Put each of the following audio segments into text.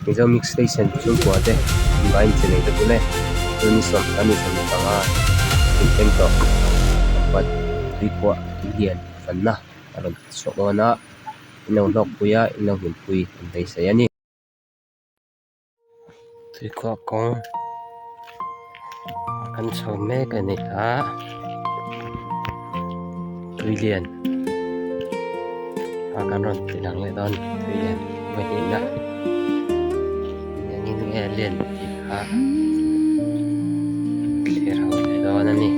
Mizo MixStation Tuikhuah te Vangin chilei te pule tuni som tanga Thleng to Khampat Tuikhuah hian fanna aron sokona ino lok puya ino hin pui andei sayani Tuikhuah kong kan chome ka ni ha tuilian kan ron tilang le don tuilian mai na yang ini alien ha clear ho le don ani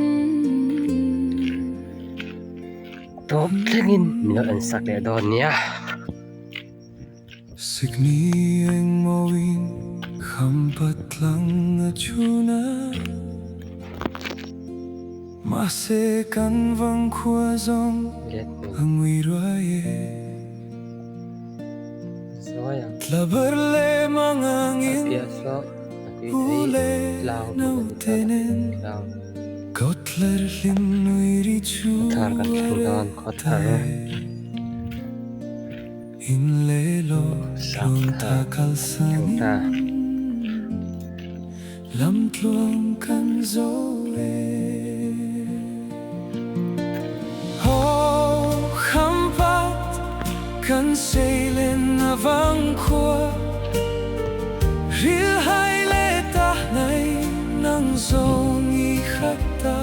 Tawp Thlengin mino an sak le don nia Signi eng mawin Khampat lang achuna Mase kan Vangkhua zong ang wiruaye Tlaberle mangangin Ule nautenen Kotler linuiri chuare Inlelo lunta kalsani Lam tluang kan zoe Kan seilen na Vangkhua Ril hai le ta nai nang zong I khata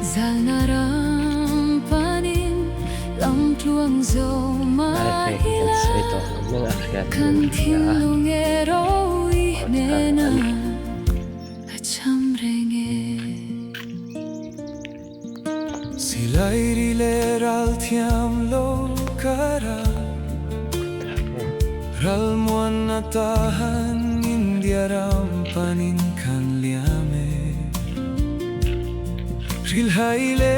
Zal na ram panin lam tuang zo ma hila Kan thilung ero I nena acham renge Silai rile ral thiam lo kara Ralmuan na tahan India rampanin kan liame Rilhaile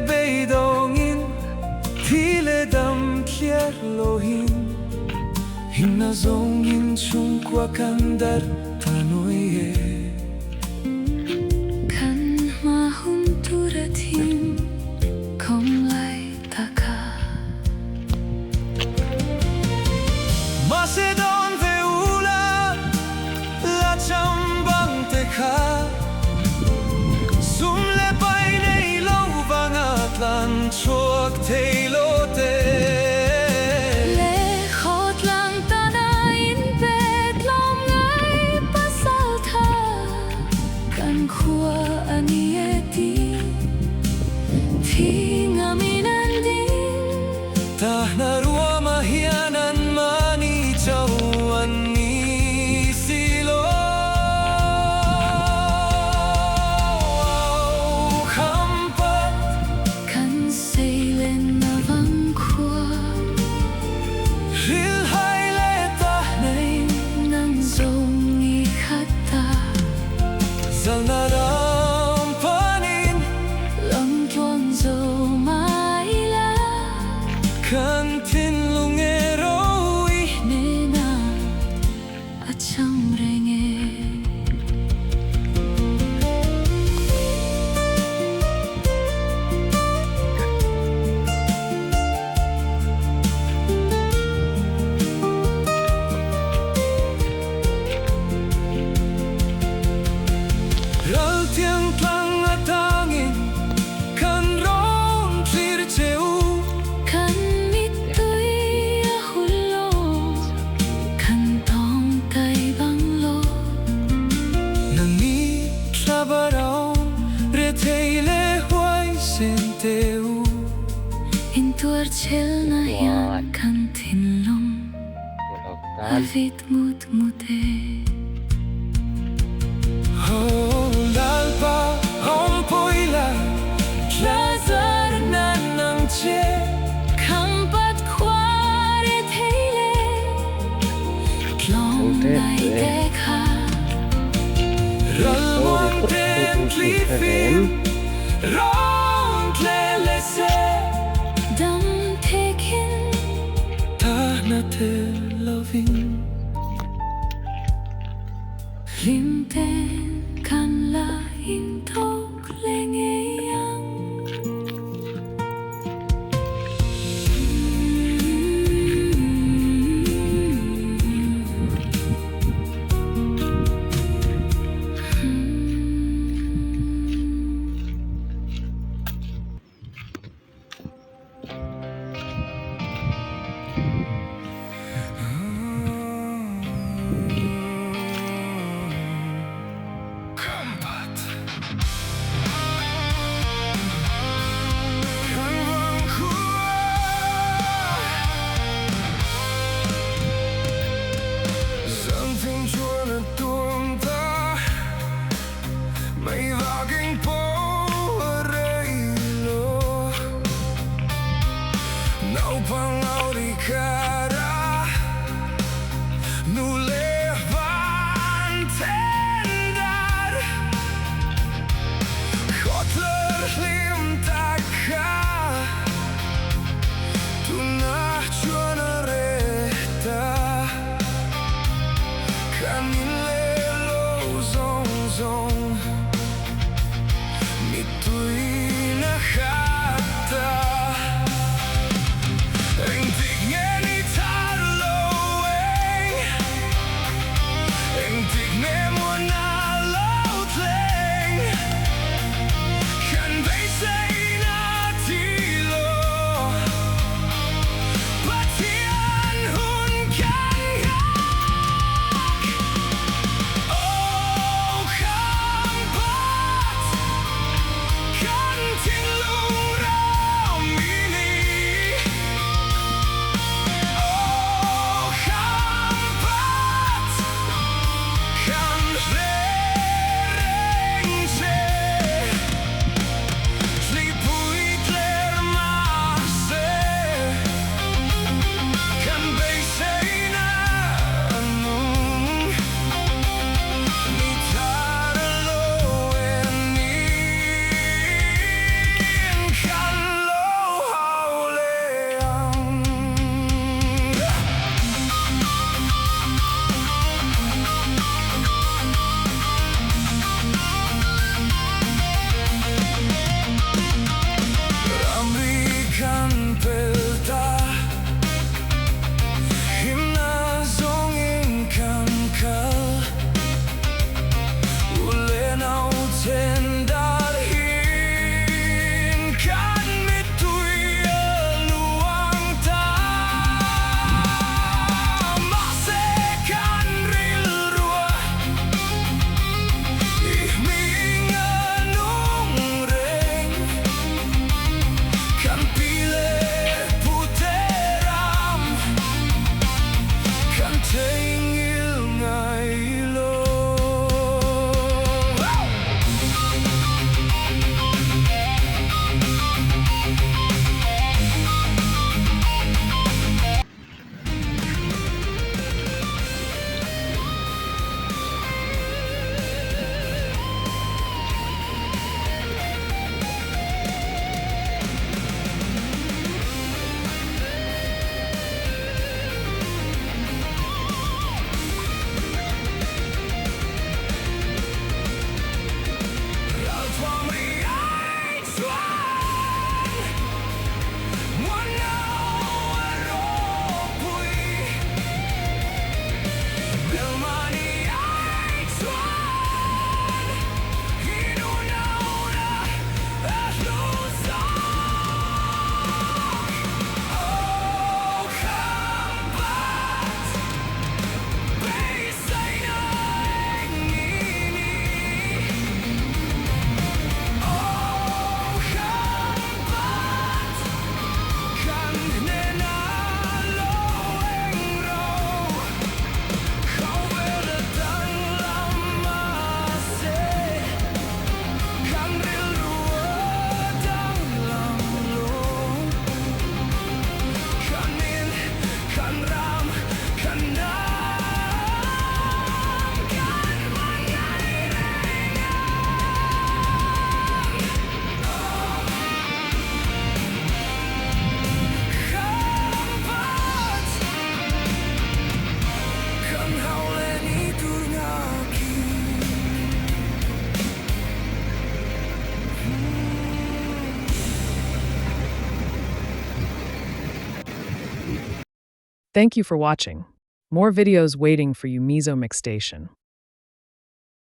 beidongin Tile dam tliar lohin Himna zongin chungkwa kandar tanoye Kan mahum turatin Kong lai taka Macedon veula la chambang te kha Sumle pai nei lo vangat lan chuak thei lo te Le khot lang tana in pet lom ngai pasal tha Kan khua ani eti Thi ngamin andin Ta na ruwa mahianan mani chawan ni silo Khampat Kan seilen na Vangkhua Ril hai le ta Nay nang zong I khata zal na ram panin Lam tuang zo mai la kan tin lungero I Nena acham renge Ral tiang tlang atangin kan rawn tlir cheu Kan mitui a hullo Kan tong kai bang lo Nani trabarao re theile huai sen teu In tuar chel na hian kan thin long Avit mut mute Ho lalpa hom poila Lazar nan nang che Khampat khware theile Tlom nai dekha Ralmuan ten tlifin Rawn tlele se Dam tekin Ta na te loving Lim ten kan la in tok lenge yang Thank you for watching. More videos waiting for you, Mizo MixStation.